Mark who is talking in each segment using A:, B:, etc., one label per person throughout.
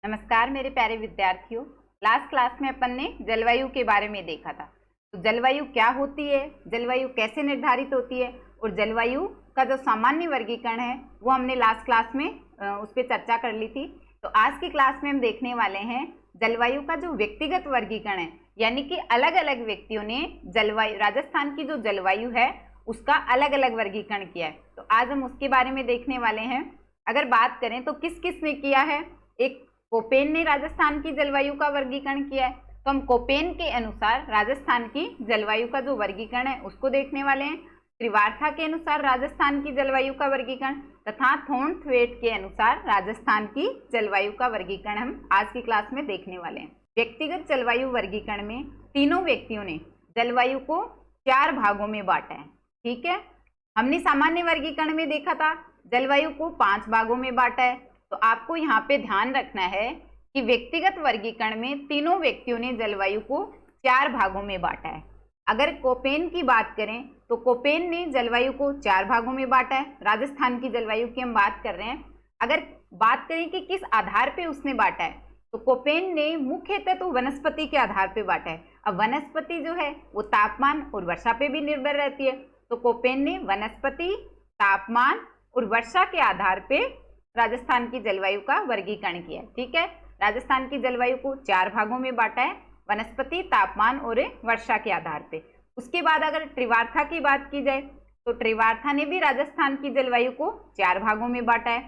A: नमस्कार मेरे प्यारे विद्यार्थियों। लास्ट क्लास में अपन ने जलवायु के बारे में देखा था। तो जलवायु क्या होती है, जलवायु कैसे निर्धारित होती है और जलवायु का जो सामान्य वर्गीकरण है वो हमने लास्ट क्लास में उस पर चर्चा कर ली थी। तो आज की क्लास में हम देखने वाले हैं जलवायु का जो व्यक्तिगत वर्गीकरण है, यानी कि अलग अलग व्यक्तियों ने जलवायु, राजस्थान की जो जलवायु है उसका अलग अलग वर्गीकरण किया है। तो आज हम उसके बारे में देखने वाले हैं। अगर बात करें तो किस किस ने किया है, एक कोपेन ने राजस्थान की जलवायु का वर्गीकरण किया है। तो हम कोपेन के अनुसार राजस्थान की जलवायु का जो वर्गीकरण है उसको देखने वाले हैं। त्रिवार्था के अनुसार राजस्थान की जलवायु का वर्गीकरण तथा थॉर्नथवेट के अनुसार राजस्थान की जलवायु का वर्गीकरण हम आज की क्लास में देखने वाले हैं। व्यक्तिगत जलवायु वर्गीकरण में तीनों व्यक्तियों ने जलवायु को 4 भागों में बांटा है। ठीक है, हमने सामान्य वर्गीकरण में देखा था जलवायु को 5 भागों में बांटा है। तो आपको यहाँ पे ध्यान रखना है कि व्यक्तिगत वर्गीकरण में तीनों व्यक्तियों ने जलवायु को 4 भागों में बांटा है। अगर कोपेन की बात करें तो कोपेन ने जलवायु को 4 भागों में बांटा है। राजस्थान की जलवायु की हम बात कर रहे हैं। अगर बात करें कि किस आधार पे उसने बांटा है तो कोपेन ने मुख्यतः तो वनस्पति के आधार पे बांटा है। अब वनस्पति जो है वो तापमान और वर्षा पे भी निर्भर रहती है। तो कोपेन ने वनस्पति, तापमान और वर्षा के आधार पे राजस्थान की जलवायु का वर्गीकरण किया। ठीक है, राजस्थान की जलवायु को 4 भागों में बांटा है, वनस्पति, तापमान और वर्षा के आधार पे। उसके बाद अगर त्रिवार्था की बात की जाए तो त्रिवार्था ने भी राजस्थान की जलवायु को 4 भागों में बांटा है।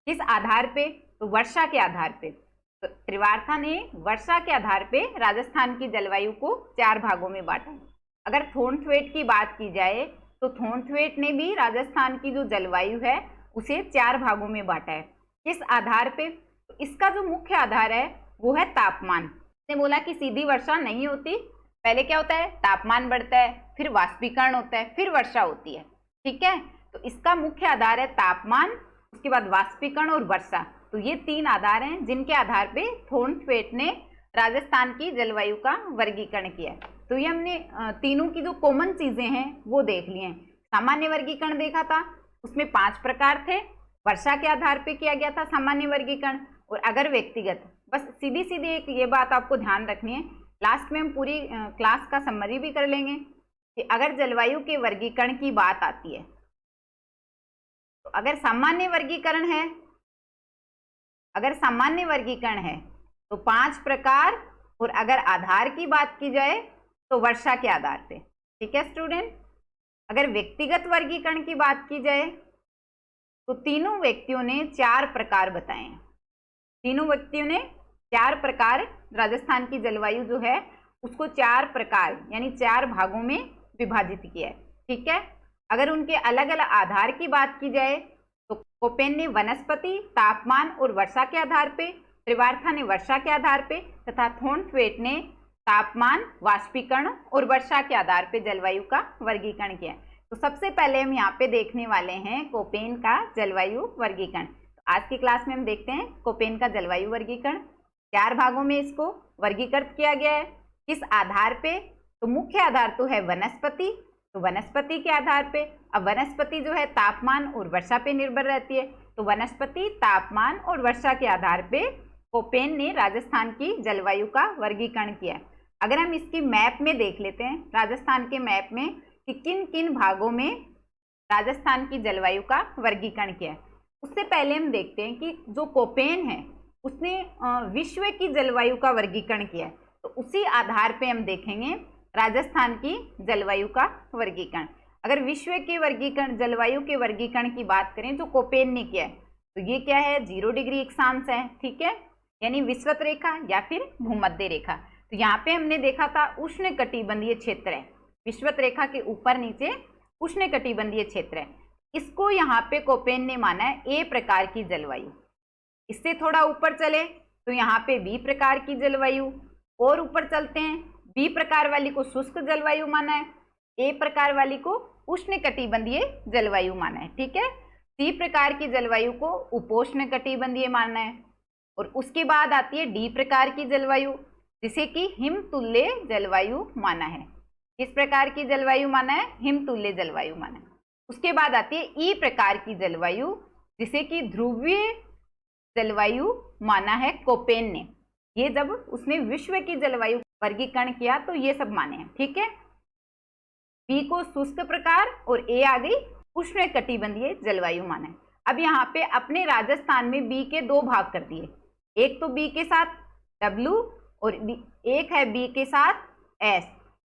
A: किस आधार पे? तो वर्षा के आधार पे। तो त्रिवार्था ने वर्षा के आधार पे राजस्थान की जलवायु को 4 भागों में बांटा है। अगर थॉर्नथवेट की बात की जाए तो थॉर्नथवेट ने भी राजस्थान की जो जलवायु है उसे 4 भागों में बांटा है। किस आधार पे? तो इसका जो मुख्य आधार है वो है तापमान। ने बोला कि सीधी वर्षा नहीं होती, पहले क्या होता है, तापमान बढ़ता है, फिर वाष्पीकरण होता है, फिर वर्षा होती है। ठीक है, तो इसका मुख्य आधार है तापमान, उसके बाद वाष्पीकरण और वर्षा। तो ये 3 आधार हैं जिनके आधार पे थॉर्नथवेट ने राजस्थान की जलवायु का वर्गीकरण किया है। तो ये हमने तीनों की जो कॉमन चीजें हैं वो देख ली हैं। सामान्य वर्गीकरण देखा था, उसमें 5 प्रकार थे। वर्षा के आधार पे किया गया था सामान्य वर्गीकरण। और अगर व्यक्तिगत, बस सीधी सीधी एक ये बात आपको ध्यान रखनी है, लास्ट में हम पूरी क्लास का समरी भी कर लेंगे कि अगर जलवायु के वर्गीकरण की बात आती है तो अगर सामान्य वर्गीकरण है तो 5 प्रकार, और अगर आधार की बात की जाए तो वर्षा के आधार पे। ठीक है स्टूडेंट, अगर व्यक्तिगत वर्गीकरण की बात की जाए तो तीनों व्यक्तियों ने 4 प्रकार बताए हैं। तीनों व्यक्तियों ने 4 प्रकार, राजस्थान की जलवायु जो है उसको 4 प्रकार यानी 4 भागों में विभाजित किया है। ठीक है, अगर उनके अलग अलग आधार की बात की जाए तो कोपेन ने वनस्पति, तापमान और वर्षा के आधार पे, त्रिवार्था ने वर्षा के आधार पे तथा थॉर्नथवेट ने तापमान, वाष्पीकरण और वर्षा के आधार पे जलवायु का वर्गीकरण किया। तो सबसे पहले हम यहाँ पे देखने वाले हैं कोपेन का जलवायु वर्गीकरण। तो आज की क्लास में हम देखते हैं कोपेन का जलवायु वर्गीकरण। 4 भागों में इसको वर्गीकृत किया गया है। किस आधार पे? तो मुख्य आधार तो है वनस्पति, तो वनस्पति के आधार पे। अब वनस्पति जो है तापमान और वर्षा पे निर्भर रहती है। तो वनस्पति, तापमान और वर्षा के आधार पे कोपेन ने राजस्थान की जलवायु का वर्गीकरण किया है। अगर हम इसकी मैप में देख लेते हैं, राजस्थान के मैप में, कि किन किन भागों में राजस्थान की जलवायु का वर्गीकरण किया है, उससे पहले हम देखते हैं कि जो कोपेन है उसने विश्व की जलवायु का वर्गीकरण किया है। तो उसी आधार पे हम देखेंगे राजस्थान की जलवायु का वर्गीकरण। अगर विश्व के वर्गीकरण, जलवायु के वर्गीकरण की बात करें जो कोपेन ने किया है, तो ये क्या है, 0 डिग्री अक्षांश है। ठीक है, यानी विषुवत रेखा या फिर भूमध्य रेखा। तो यहाँ पे हमने देखा था उष्णकटिबंधीय क्षेत्र है, विषुवत रेखा के ऊपर नीचे उष्णकटिबंधीय क्षेत्र है। इसको यहाँ पे कोपेन ने माना है ए प्रकार की जलवायु। इससे थोड़ा ऊपर चले तो यहाँ पे बी प्रकार की जलवायु, और ऊपर चलते हैं, बी प्रकार वाली को शुष्क जलवायु माना है, ए प्रकार वाली को उष्णकटिबंधीय जलवायु माना है। ठीक है, सी प्रकार की जलवायु को उपोष्णकटिबंधीय मानना है। और उसके बाद आती है डी प्रकार की जलवायु, जिसे कि हिमतुल्य जलवायु माना है। किस प्रकार की जलवायु माना है? हिमतुल्य जलवायु माना है। उसके बाद आती है ई प्रकार की जलवायु, जिसे कि ध्रुवीय जलवायु माना है कोपेन ने। ये जब उसने विश्व की जलवायु वर्गीकरण किया तो ये सब माने हैं, ठीक है। बी को शुष्क प्रकार और ए आ गई उष्णकटिबंधीय जलवायु माना है। अब यहाँ पे अपने राजस्थान में बी के दो भाग कर दिए, एक तो बी के साथ डब्लू और एक है बी के साथ एस।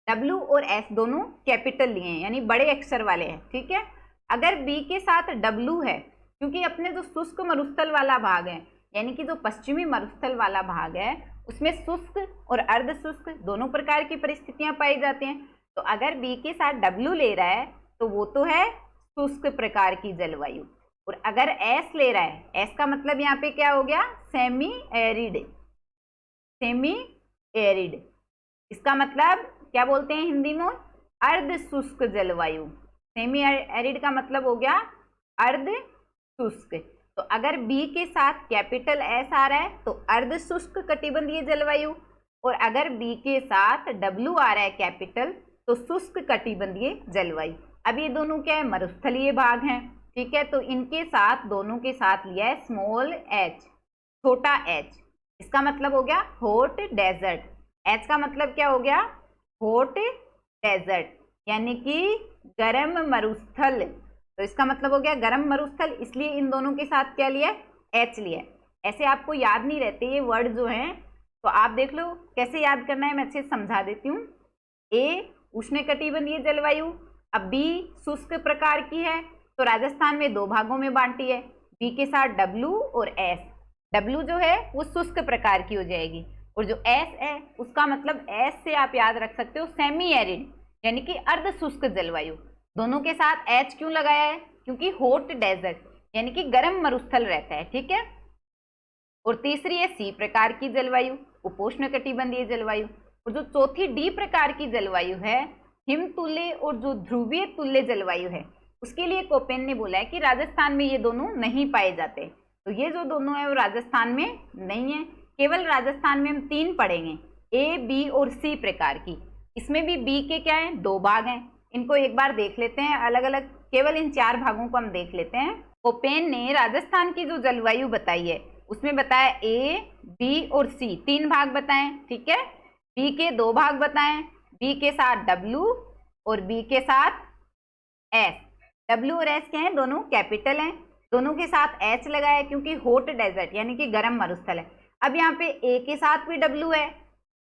A: डब्लू और एस दोनों कैपिटल लिए हैं, यानी बड़े अक्षर वाले हैं, ठीक है। अगर बी के साथ डब्लू है, क्योंकि अपने जो शुष्क मरुस्थल वाला भाग है, यानी कि जो पश्चिमी मरुस्थल वाला भाग है, उसमें शुष्क और अर्ध शुष्क दोनों प्रकार की परिस्थितियां पाई जाती हैं। तो अगर बी के साथ डब्लू ले रहा है तो वो तो है शुष्क प्रकार की जलवायु, और अगर एस ले रहा है, एस का मतलब यहाँ पे क्या हो गया, सेमी एरिड। सेमी एरिड इसका मतलब क्या बोलते हैं हिंदी में, अर्ध शुष्क जलवायु। सेमी एरिड का मतलब हो गया अर्ध शुष्क। तो अगर बी के साथ कैपिटल एस आ रहा है तो अर्ध शुष्क कटिबंधीय जलवायु, और अगर बी के साथ डब्ल्यू आ रहा है कैपिटल तो शुष्क कटिबंधीय जलवायु। अब ये दोनों क्या है, मरुस्थलीय भाग हैं, ठीक है। तो इनके साथ, दोनों के साथ लिया है स्मॉल एच, छोटा एच। इसका मतलब हो गया हॉट डेजर्ट। एच का मतलब क्या हो गया, हॉट डेजर्ट, यानी कि गर्म मरुस्थल। तो इसका मतलब हो गया गर्म मरुस्थल, इसलिए इन दोनों के साथ क्या लिया, एच लिया। ऐसे आपको याद नहीं रहते ये वर्ड जो हैं, तो आप देख लो कैसे याद करना है, मैं अच्छे से समझा देती हूँ। ए उष्णकटिबंधीय जलवायु, अब बी शुष्क प्रकार की है, तो राजस्थान में दो भागों में बांटी है, बी के साथ डब्लू और एस। डब्लू जो है वो शुष्क प्रकार की हो जाएगी, और जो एस है उसका मतलब एस से आप याद रख सकते हो सेमी एरिड, यानी कि अर्ध शुष्क जलवायु। दोनों के साथ एच क्यों लगाया है, क्योंकि हॉट डेजर्ट यानी कि गर्म मरुस्थल रहता है, ठीक है। और तीसरी है सी प्रकार की जलवायु, उपोष्णकटिबंधीय जलवायु। और जो चौथी डी प्रकार की जलवायु है, हिमतुल्य और जो ध्रुवीय तुल्य जलवायु है, उसके लिए कोपेन ने बोला है कि राजस्थान में ये दोनों नहीं पाए जाते। तो ये जो दोनों है वो राजस्थान में नहीं है, केवल राजस्थान में हम तीन पढ़ेंगे, ए बी और सी प्रकार की। इसमें भी बी के क्या है, दो भाग हैं, इनको एक बार देख लेते हैं अलग अलग, केवल इन चार भागों को हम देख लेते हैं। कोपेन ने राजस्थान की जो जलवायु बताई है उसमें बताया ए बी और सी, तीन भाग बताएं, ठीक है। बी के दो भाग बताएं, बी के साथ डब्ल्यू और बी के साथ एस। डब्ल्यू और एस क्या है, दोनों कैपिटल हैं, दोनों के साथ एच लगाया क्योंकि हॉट डेजर्ट यानी कि गर्म मरुस्थल है। अब यहाँ पे ए के साथ भी डब्ल्यू है,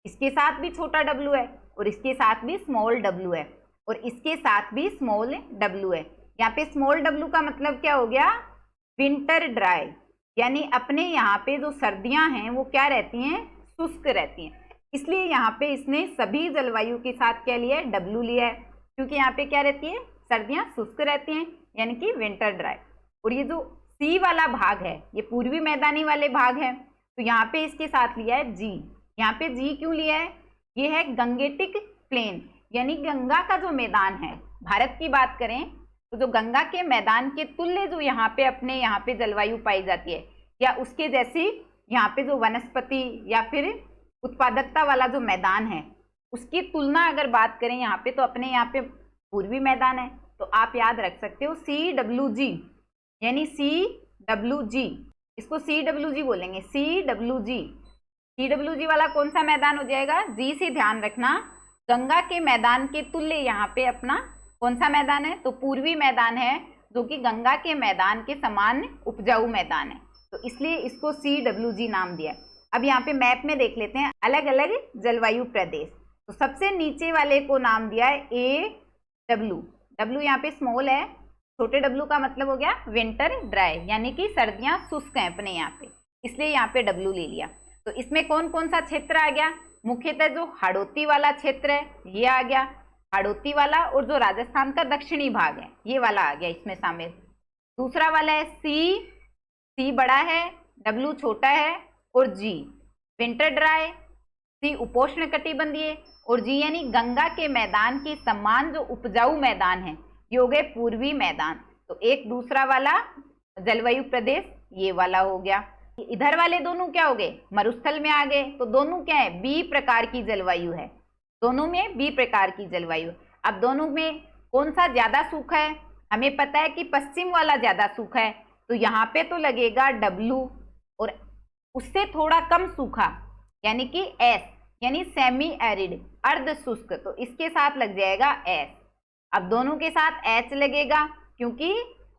A: इसके साथ भी छोटा डब्ल्यू है, और इसके साथ भी स्मॉल डब्ल्यू है, और इसके साथ भी स्मॉल डब्ल्यू है। यहाँ पे स्मॉल डब्ल्यू का मतलब क्या हो गया, विंटर ड्राई, यानी अपने यहाँ पे जो सर्दियां हैं वो क्या रहती हैं, शुष्क रहती हैं। इसलिए यहाँ पे इसने सभी जलवायु के साथ क्या लिया है, डब्ल्यू लिया है, क्योंकि यहाँ पे क्या रहती है, सर्दियां शुष्क रहती हैं, यानी कि विंटर ड्राई। और ये जो सी वाला भाग है ये पूर्वी मैदानी वाले भाग है, तो यहाँ पे इसके साथ लिया है जी। यहाँ पे जी क्यों लिया है, ये है गंगेटिक प्लेन, यानी गंगा का जो मैदान है, भारत की बात करें तो जो गंगा के मैदान के तुल्य जो यहाँ पे अपने यहाँ पे जलवायु पाई जाती है, या उसके जैसी यहाँ पे जो वनस्पति या फिर उत्पादकता वाला जो मैदान है उसकी तुलना अगर बात करें यहाँ पे, तो अपने यहाँ पे पूर्वी मैदान है। तो आप याद रख सकते हो सी डब्ल्यू जी, यानी सी डब्ल्यू जी, इसको सी डब्ल्यू जी बोलेंगे, C W G. C W G वाला कौन सा मैदान हो जाएगा, जी से ध्यान रखना, गंगा के मैदान के तुल्य यहाँ पे अपना कौन सा मैदान है, तो पूर्वी मैदान है, जो कि गंगा के मैदान के समान उपजाऊ मैदान है, तो इसलिए इसको सी डब्ल्यू जी नाम दिया। अब यहाँ पे मैप में देख लेते हैं अलग अलग जलवायु प्रदेश। तो सबसे नीचे वाले को नाम दिया है ए डब्ल्यू। डब्ल्यू यहाँ पे स्मॉल है, छोटे डब्ल्यू का मतलब हो गया विंटर ड्राई, यानी कि सर्दियां शुष्क हैं अपने यहाँ पे, इसलिए यहाँ पे डब्ल्यू ले लिया। तो इसमें कौन कौन सा क्षेत्र आ गया, मुख्यतः जो हाड़ौती वाला क्षेत्र है ये आ गया, हाड़ौती वाला, और जो राजस्थान का दक्षिणी भाग है ये वाला आ गया इसमें शामिल। दूसरा वाला है सी, सी बड़ा है, डब्ल्यू छोटा है, और जी विंटर ड्राई, सी उपोष्ण कटिबंधीय, और जी यानी गंगा के मैदान के समान जो उपजाऊ मैदान है ये हो गए पूर्वी मैदान। तो एक दूसरा वाला जलवायु प्रदेश ये वाला हो गया। इधर वाले दोनों क्या हो गए, मरुस्थल में आ गए, तो दोनों क्या है, बी प्रकार की जलवायु है, दोनों में बी प्रकार की जलवायु। अब दोनों में कौन सा ज्यादा सूखा है, हमें पता है कि पश्चिम वाला ज्यादा सूखा है, तो यहाँ पे तो लगेगा डब्ल्यू, और उससे थोड़ा कम सूखा यानी कि एस, यानी सेमी एरिड, अर्ध शुष्क, तो इसके साथ लग जाएगा एस। अब दोनों के साथ एच लगेगा क्योंकि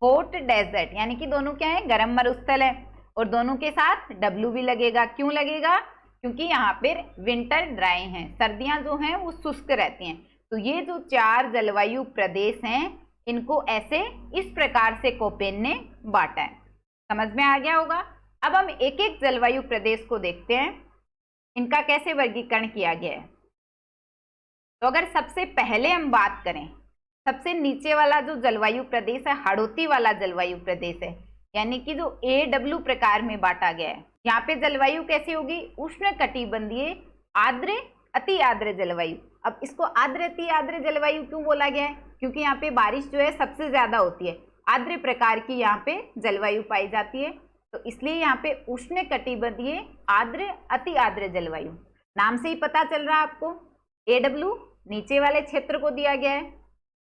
A: हॉट डेजर्ट, यानी कि दोनों क्या है, गर्म मरुस्थल है, और दोनों के साथ डब्ल्यू भी लगेगा। क्यों लगेगा? क्योंकि यहाँ पे विंटर ड्राई हैं, सर्दियां जो हैं वो शुष्क रहती हैं। तो ये जो 4 जलवायु प्रदेश हैं इनको ऐसे इस प्रकार से कोपेन ने बांटा है। समझ में आ गया होगा। अब हम एक एक जलवायु प्रदेश को देखते हैं, इनका कैसे वर्गीकरण किया गया है। तो अगर सबसे पहले हम बात करें, सबसे नीचे वाला जो जलवायु प्रदेश है हाड़ौती वाला जलवायु प्रदेश है, यानी कि जो AW प्रकार में बांटा गया है। यहाँ पे जलवायु कैसी होगी? उष्ण कटिबंधीय आर्द्र अति आर्द्र जलवायु। अब इसको आर्द्र अति आर्द्र जलवायु क्यों बोला गया है? क्योंकि यहाँ पे बारिश जो है सबसे ज्यादा होती है, आर्द्र प्रकार की यहाँ पे जलवायु पाई जाती है, तो इसलिए यहाँ पे उष्ण कटिबंधीय आर्द्र अति आर्द्र जलवायु। नाम से ही पता चल रहा है आपको। AW नीचे वाले क्षेत्र को दिया गया है,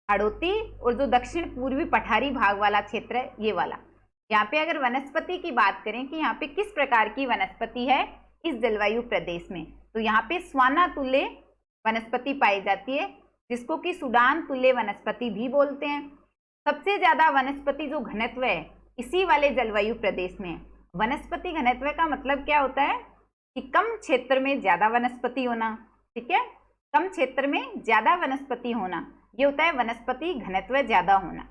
A: हाड़ौती और जो दक्षिण पूर्वी पठारी भाग वाला क्षेत्र है ये वाला। यहाँ पे अगर वनस्पति की बात करें कि यहाँ पे किस प्रकार की वनस्पति है इस जलवायु प्रदेश में, तो यहाँ पे स्वाना तुल्य वनस्पति पाई जाती है, जिसको कि सूडान तुल्य वनस्पति भी बोलते हैं। सबसे ज्यादा वनस्पति जो घनत्व है इसी वाले जलवायु प्रदेश में है। वनस्पति घनत्व का मतलब क्या होता है कि कम क्षेत्र में ज्यादा वनस्पति होना, ठीक है, कम क्षेत्र में ज्यादा वनस्पति होना, ये होता है वनस्पति घनत्व ज्यादा होना।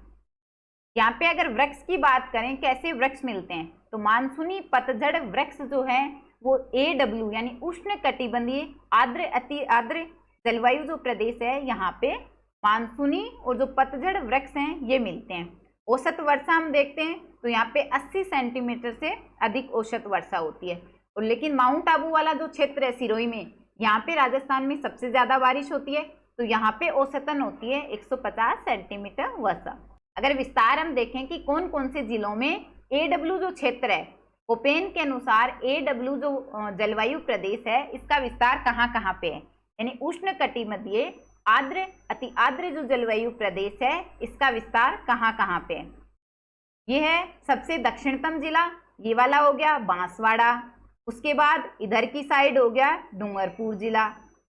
A: यहाँ पे अगर वृक्ष की बात करें, कैसे वृक्ष मिलते हैं, तो मानसूनी पतझड़ वृक्ष जो है वो AW यानी उष्ण कटिबंधीय आर्द्र अति आर्द्र जलवायु जो प्रदेश है यहाँ पे मानसूनी और जो पतझड़ वृक्ष हैं ये मिलते हैं। औसत वर्षा हम देखते हैं तो यहाँ पे 80 सेंटीमीटर से अधिक औसत वर्षा होती है। और लेकिन माउंट आबू वाला जो क्षेत्र है सिरोही में, यहाँ पे राजस्थान में सबसे ज्यादा बारिश होती है, तो यहाँ पे औसतन होती है 150 सेंटीमीटर वर्षा। अगर विस्तार हम देखें कि कौन कौन से जिलों में AW जो क्षेत्र है, कोपेन के अनुसार AW जो जलवायु प्रदेश है इसका विस्तार कहाँ कहाँ पे है, यानी उष्ण कटिबंधीय आर्द्र अति आर्द्र जो जलवायु प्रदेश है इसका विस्तार कहाँ कहाँ पे है। ये है सबसे दक्षिणतम जिला, ये वाला हो गया बांसवाड़ा, उसके बाद इधर की साइड हो गया डूंगरपुर जिला,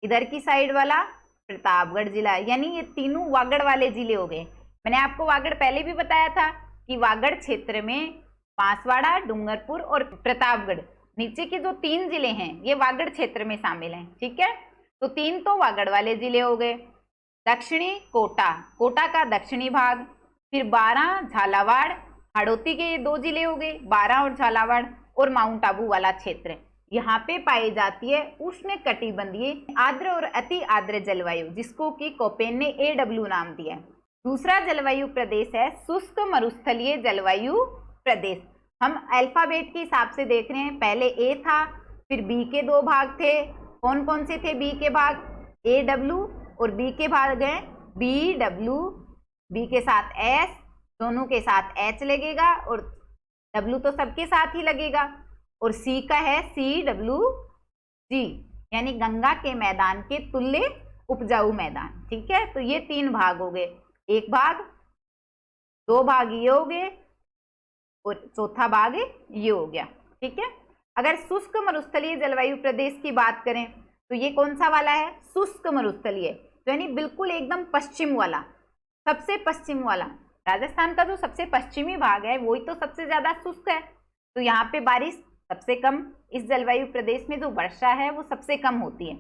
A: इधर की साइड वाला प्रतापगढ़ जिला, यानी ये तीनों वागड़ वाले जिले हो गए। मैंने आपको वागड़ पहले भी बताया था कि वागड़ क्षेत्र में बांसवाड़ा, डूंगरपुर और प्रतापगढ़, नीचे के जो 3 जिले हैं ये वागड़ क्षेत्र में शामिल हैं, ठीक है। तो 3 तो वागड़ वाले जिले हो गए। दक्षिणी कोटा, कोटा का दक्षिणी भाग, फिर 12 झालावाड़, हाड़ौती के ये 2 जिले हो गए 12 और झालावाड़, और माउंट आबू वाला क्षेत्र, यहाँ पे पाई जाती है उष्ण कटिबंधीय आर्द्र और अति आर्द्र जलवायु, जिसको कि कोपेन ने AW नाम दिया है। दूसरा जलवायु प्रदेश है शुष्क मरुस्थलीय जलवायु प्रदेश। हम अल्फाबेट के हिसाब से देख रहे हैं, पहले A था, फिर B के 2 भाग थे। कौन कौन से थे B के भाग? AW, और B के भाग हैं BW, B के साथ S, दोनों के साथ H लगेगा, और W तो सबके साथ ही लगेगा, और C का है CWG, यानी गंगा के मैदान के तुल्य उपजाऊ मैदान, ठीक है। तो ये 3 भाग हो गए, एक भाग, 2 भाग ये हो गए, और चौथा भाग ये हो गया, ठीक है। अगर शुष्क मरुस्थलीय जलवायु प्रदेश की बात करें तो ये कौन सा वाला है? शुष्क मरुस्थलीय, तो यानी बिल्कुल एकदम पश्चिम वाला, सबसे पश्चिम वाला। राजस्थान का जो सबसे पश्चिमी भाग है वही तो सबसे ज्यादा शुष्क है, तो यहाँ पे बारिश सबसे कम, इस जलवायु प्रदेश में जो वर्षा है वो सबसे कम होती है।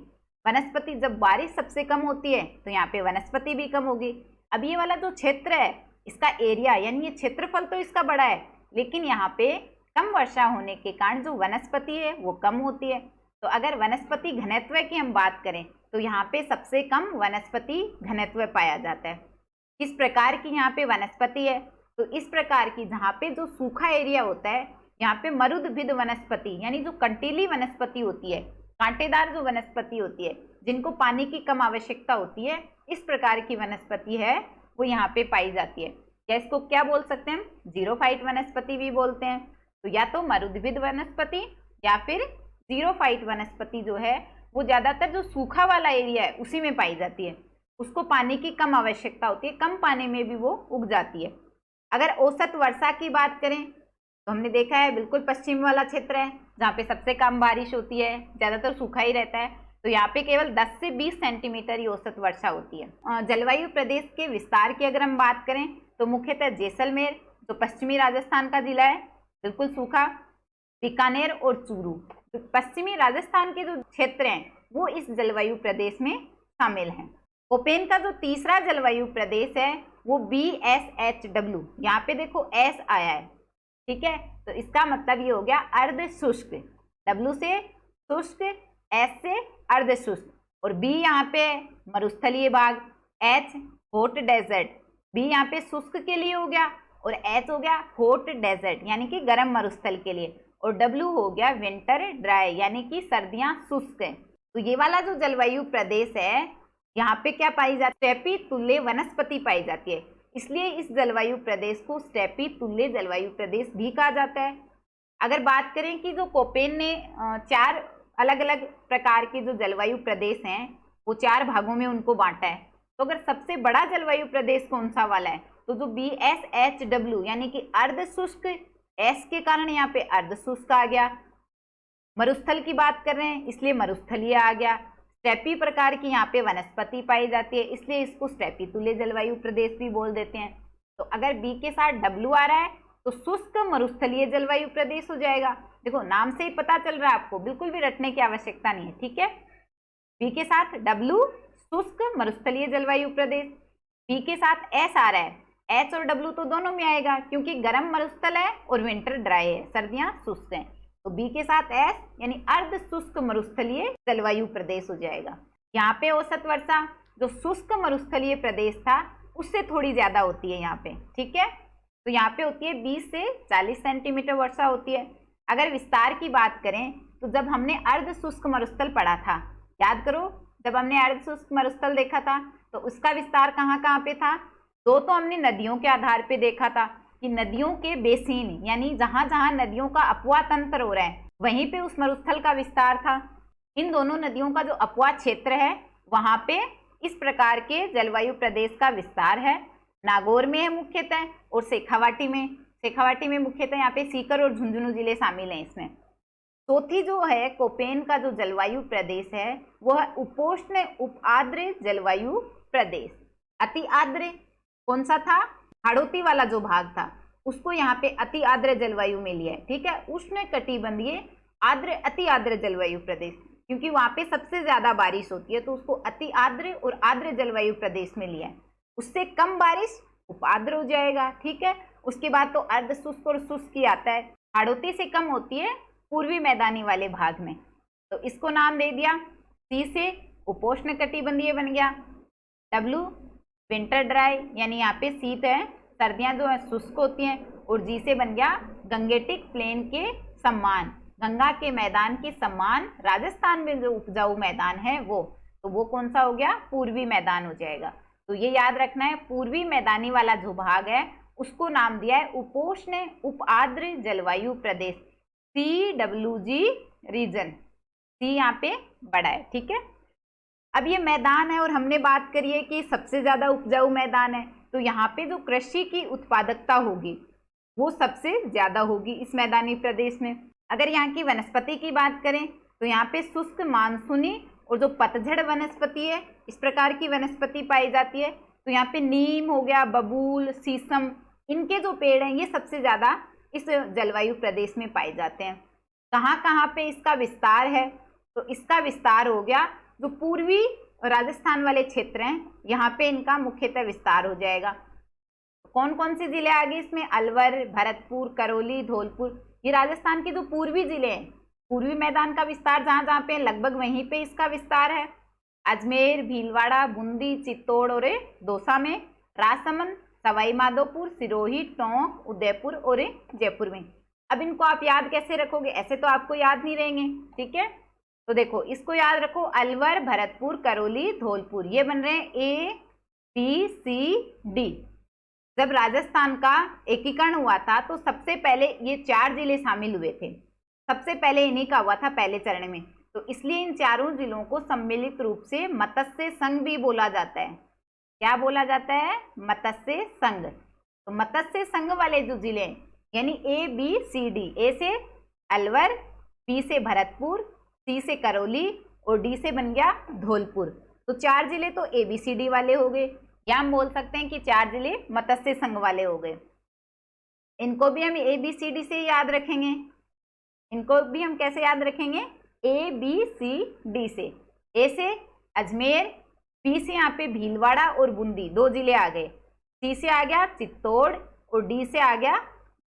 A: वनस्पति, जब बारिश सबसे कम होती है तो यहाँ पे वनस्पति भी कम होगी। अब ये वाला जो क्षेत्र है इसका एरिया, यानी ये क्षेत्रफल तो इसका बड़ा है, लेकिन यहाँ पे कम वर्षा होने के कारण जो वनस्पति है वो कम होती है। तो अगर वनस्पति घनत्व की हम बात करें तो यहाँ पे सबसे कम वनस्पति घनत्व पाया जाता है। किस प्रकार की यहाँ पे वनस्पति है? तो इस प्रकार की, जहाँ पे जो सूखा एरिया होता है यहाँ पे मरुदभिद वनस्पति, यानी जो कंटीली वनस्पति होती है, कांटेदार जो वनस्पति होती है, जिनको पानी की कम आवश्यकता होती है, इस प्रकार की वनस्पति है वो यहाँ पे पाई जाती है। क्या इसको क्या बोल सकते हैं हम? जीरोफाइट वनस्पति भी बोलते हैं। तो या तो मरुदभिद वनस्पति या फिर जीरोफाइट वनस्पति जो है वो ज्यादातर जो सूखा वाला एरिया है उसी में पाई जाती है, उसको पानी की कम आवश्यकता होती है, कम पानी में भी वो उग जाती है। अगर औसत वर्षा की बात करें तो हमने देखा है बिल्कुल पश्चिम वाला क्षेत्र है, जहाँ पे सबसे कम बारिश होती है, ज्यादातर सूखा ही रहता है। तो यहाँ पे केवल 10 से 20 सेंटीमीटर ही औसत वर्षा होती है। जलवायु प्रदेश के विस्तार की अगर हम बात करें तो मुख्यतः जैसलमेर जो पश्चिमी राजस्थान का जिला है, बिल्कुल सूखा, बीकानेर और चूरू, तो पश्चिमी राजस्थान के जो क्षेत्र हैं वो इस जलवायु प्रदेश में शामिल हैं। कोपेन का जो तीसरा जलवायु प्रदेश है वो BSHW, यहाँ पे देखो एस आया है, ठीक है, तो इसका मतलब ये हो गया अर्ध शुष्क। W से शुष्क, S से अर्ध शुष्क, और B यहाँ पे मरुस्थलीय भाग, H हॉट डेजर्ट, B यहाँ पे शुष्क के लिए हो गया और H हो गया हॉट डेजर्ट यानी कि गर्म मरुस्थल के लिए, और W हो गया विंटर ड्राई यानी कि सर्दियां शुष्क है। तो ये वाला जो जलवायु प्रदेश है यहाँ पे क्या पाई जाती है, स्टेपी तुल्य वनस्पति पाई जाती है, इसलिए इस जलवायु प्रदेश को स्टेपी तुल्य जलवायु प्रदेश भी कहा जाता है। अगर बात करें कि जो कोपेन ने 4 अलग अलग प्रकार के जो जलवायु प्रदेश हैं वो 4 भागों में उनको बांटा है, तो अगर सबसे बड़ा जलवायु प्रदेश कौन सा वाला है तो जो BSHW यानी कि अर्ध शुष्क, एस के कारण यहाँ पे अर्ध शुष्क आ गया। मरुस्थल की बात कर रहे हैं इसलिए मरुस्थलीय आ गया। स्टेपी प्रकार की यहाँ पे वनस्पति पाई जाती है इसलिए इसको स्टेपी तुल्य जलवायु प्रदेश भी बोल देते हैं। तो अगर बी के साथ W आ रहा है तो शुष्क मरुस्थलीय जलवायु प्रदेश हो जाएगा। देखो नाम से ही पता चल रहा है आपको, बिल्कुल भी रटने की आवश्यकता नहीं है, ठीक है। बी के साथ W शुष्क मरुस्थलीय जलवायु प्रदेश, बी के साथ S आ रहा है, H और W तो दोनों में आएगा क्योंकि गर्म मरुस्थल है और विंटर ड्राई है, सर्दियां शुष्क हैं, तो बी के साथ S यानी अर्ध शुष्क मरुस्थलीय जलवायु प्रदेश हो जाएगा। यहाँ पे औसत वर्षा जो शुष्क मरुस्थलीय प्रदेश था उससे थोड़ी ज्यादा होती है यहाँ पे, ठीक है, तो यहाँ पे होती है 20 से 40 सेंटीमीटर वर्षा होती है। अगर विस्तार की बात करें तो जब हमने अर्ध शुष्क मरुस्थल पढ़ा था, याद करो जब हमने अर्ध शुष्क मरुस्थल देखा था तो उसका विस्तार कहाँ कहाँ पे था, तो हमने नदियों के आधार पे देखा था कि नदियों के बेसिन यानी जहां जहां नदियों का अपवाह तंत्र हो रहा है वहीं पे उस मरुस्थल का विस्तार था। इन दोनों नदियों का जो अपवाह क्षेत्र है वहां पे इस प्रकार के जलवायु प्रदेश का विस्तार है। नागौर में है मुख्यतः और शेखावाटी में मुख्यतः यहाँ पे सीकर और झुंझुनू जिले शामिल हैं इसमें। चौथी जो है कोपेन का जो जलवायु प्रदेश है वह है उपोष्ण उप आर्द्र जलवायु प्रदेश। अति आर्द्र कौन सा था, हाड़ौती वाला जो भाग था उसको यहाँ पे अति आर्द्र जलवायु में लिया है, ठीक है। उष्ण कटिबंधीय आर्द्र अति आर्द्र जलवायु प्रदेश, क्योंकि वहां पे सबसे ज्यादा बारिश होती है तो उसको अति आर्द्र और आर्द्र जलवायु प्रदेश में लिया है। उससे कम बारिश उपाद्र हो जाएगा, ठीक है। उसके बाद तो अर्ध शुष्क और शुष्क ही आता है। हाड़ौती से कम होती है पूर्वी मैदानी वाले भाग में, तो इसको नाम दे दिया। सी से उपोष्ण कटिबंधीय बन गया, W विंटर ड्राई यानी यहाँ पे शीत है, सर्दियां जो है शुष्क होती हैं, और जी से बन गया गंगेटिक प्लेन के सम्मान, गंगा के मैदान के सम्मान राजस्थान में जो उपजाऊ मैदान है वो, तो वो कौन सा हो गया, पूर्वी मैदान हो जाएगा। तो ये याद रखना है, पूर्वी मैदानी वाला जो भाग है उसको नाम दिया है उपोष्ण उप आर्द्र जलवायु प्रदेश, CWG रीजन। सी यहाँ पे बड़ा है, ठीक है। अब ये मैदान है और हमने बात करी है कि सबसे ज्यादा उपजाऊ मैदान है, तो यहाँ पे जो कृषि की उत्पादकता होगी वो सबसे ज्यादा होगी इस मैदानी प्रदेश में। अगर यहाँ की वनस्पति की बात करें तो यहाँ पे शुष्क मानसूनी और जो पतझड़ वनस्पति है इस प्रकार की वनस्पति पाई जाती है। तो यहाँ पे नीम हो गया, बबूल, शीशम, इनके जो पेड़ हैं ये सबसे ज्यादा इस जलवायु प्रदेश में पाए जाते हैं। कहाँ कहाँ पे इसका विस्तार है, तो इसका विस्तार हो गया जो पूर्वी राजस्थान वाले क्षेत्र हैं यहाँ पे इनका मुख्यतः विस्तार हो जाएगा। कौन कौन से जिले आगे इसमें, अलवर, भरतपुर, करौली, धौलपुर, ये राजस्थान के जो पूर्वी जिले हैं, पूर्वी मैदान का विस्तार जहाँ जहाँ पे लगभग वहीं पे इसका विस्तार है। अजमेर, भीलवाड़ा, बूंदी, चित्तौड़ और दौसा में, राजसमंद, सवाई माधोपुर, सिरोही, टोंक, उदयपुर और जयपुर में। अब इनको आप याद कैसे रखोगे, ऐसे तो आपको याद नहीं रहेंगे, ठीक है। तो देखो इसको याद रखो, अलवर, भरतपुर, करौली, धौलपुर, ये बन रहे हैं ABCD। जब राजस्थान का एकीकरण हुआ था तो सबसे पहले ये 4 जिले शामिल हुए थे, सबसे पहले इन्हीं का हुआ था पहले चरण में, तो इसलिए इन चारों जिलों को सम्मिलित रूप से मत्स्य संघ भी बोला जाता है। क्या बोला जाता है, मत्स्य संघ। तो मत्स्य संघ वाले जो जिले यानी ABCD, ए से अलवर, बी से भरतपुर, सी से करौली और डी से बन गया धौलपुर। तो 4 जिले तो ABCD वाले हो गए, या हम बोल सकते हैं कि 4 जिले मत्स्य संघ वाले हो गए। इनको भी हम ABCD से याद रखेंगे, इनको भी हम कैसे याद रखेंगे, ABCD से। ए से अजमेर, बी से यहाँ पे भीलवाड़ा और बूंदी 2 जिले आ गए, सी से आ गया चित्तौड़ और डी से आ गया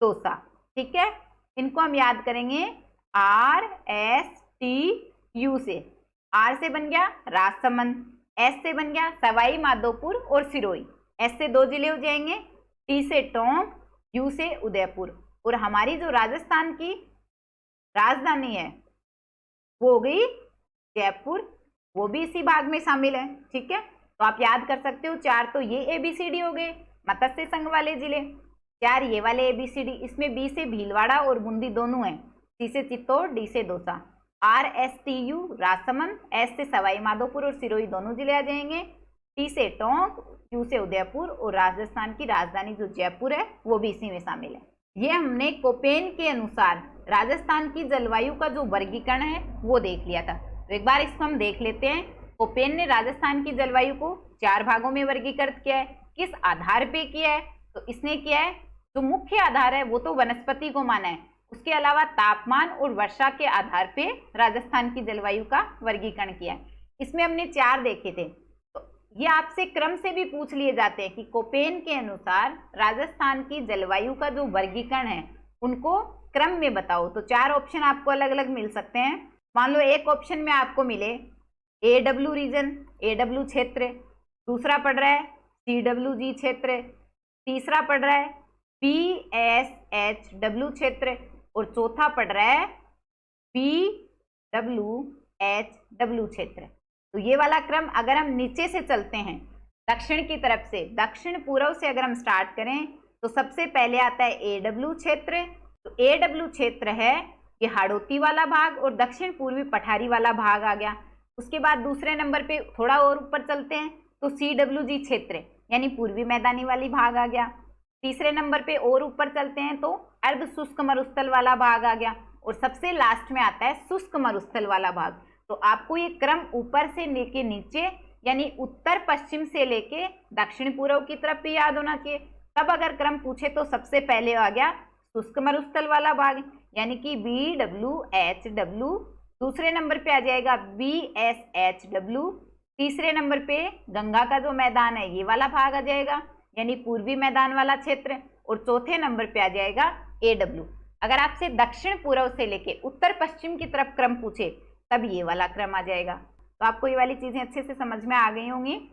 A: दौसा। ठीक है, इनको हम याद करेंगे RSTU से। आर से बन गया राजसमंद, एस से बन गया सवाई माधोपुर और सिरोही, एस से 2 जिले हो जाएंगे, टी से टोंक, यू से उदयपुर। और हमारी जो राजस्थान की राजधानी है वो हो गई जयपुर, वो भी इसी भाग में शामिल है। ठीक है, तो आप याद कर सकते हो 4 तो ये ABCD हो गए मत्स्य संघ वाले जिले, 4 ये वाले ABCD। इसमें बी से भीलवाड़ा और बूंदी दोनों हैं, सी से चित्तौड़, डी से दौसा। RSTU राजसमंद, एस से सवाई माधोपुर और सिरोही दोनों जिले आ जाएंगे, टी से टोंक, यू से उदयपुर और राजस्थान की राजधानी जो जयपुर है वो भी इसी में शामिल है। ये हमने कोपेन के अनुसार राजस्थान की जलवायु का जो वर्गीकरण है वो देख लिया था। तो एक बार इसको हम देख लेते हैं। कोपेन ने राजस्थान की जलवायु को 4 भागों में वर्गीकृत किया है। किस आधार पे किया है, तो इसने किया है जो मुख्य आधार है वो तो वनस्पति को माना है, उसके अलावा तापमान और वर्षा के आधार पे राजस्थान की जलवायु का वर्गीकरण किया है। इसमें हमने 4 देखे थे, तो ये आपसे क्रम से भी पूछ लिए जाते हैं कि कोपेन के अनुसार राजस्थान की जलवायु का जो वर्गीकरण है उनको क्रम में बताओ। तो 4 ऑप्शन आपको अलग अलग मिल सकते हैं। मान लो एक ऑप्शन में आपको मिले AW रीजन, AW क्षेत्र, दूसरा पड़ रहा है CWG क्षेत्र, तीसरा पड़ रहा है PSHW क्षेत्र और चौथा पड़ रहा है PWHW क्षेत्र। तो ये वाला क्रम अगर हम नीचे से चलते हैं दक्षिण की तरफ से, दक्षिण पूर्व से अगर हम स्टार्ट करें तो सबसे पहले आता है AW क्षेत्र। तो AW क्षेत्र है ये हाड़ौती वाला भाग और दक्षिण पूर्वी पठारी वाला भाग आ गया। उसके बाद दूसरे नंबर पे थोड़ा और ऊपर चलते हैं तो CWG क्षेत्र यानी पूर्वी मैदानी वाली भाग आ गया। तीसरे नंबर पे और ऊपर चलते हैं तो अर्ध शुष्क मरुस्थल वाला भाग आ गया और सबसे लास्ट में आता है शुष्क मरुस्थल वाला भाग। तो आपको ये क्रम ऊपर से लेके नीचे यानी उत्तर पश्चिम से लेके दक्षिण पूर्व की तरफ भी याद होना चाहिए। तब अगर क्रम पूछे तो सबसे पहले आ गया शुष्क मरुस्थल वाला भाग यानी कि BWHW, दूसरे नंबर पे आ जाएगा BSHW, तीसरे नंबर पे गंगा का जो मैदान है ये वाला भाग आ जाएगा यानी पूर्वी मैदान वाला क्षेत्र, और चौथे नंबर पे आ जाएगा AW। अगर आपसे दक्षिण पूर्व से लेके उत्तर पश्चिम की तरफ क्रम पूछे तब ये वाला क्रम आ जाएगा। तो आपको ये वाली चीजें अच्छे से समझ में आ गई होंगी।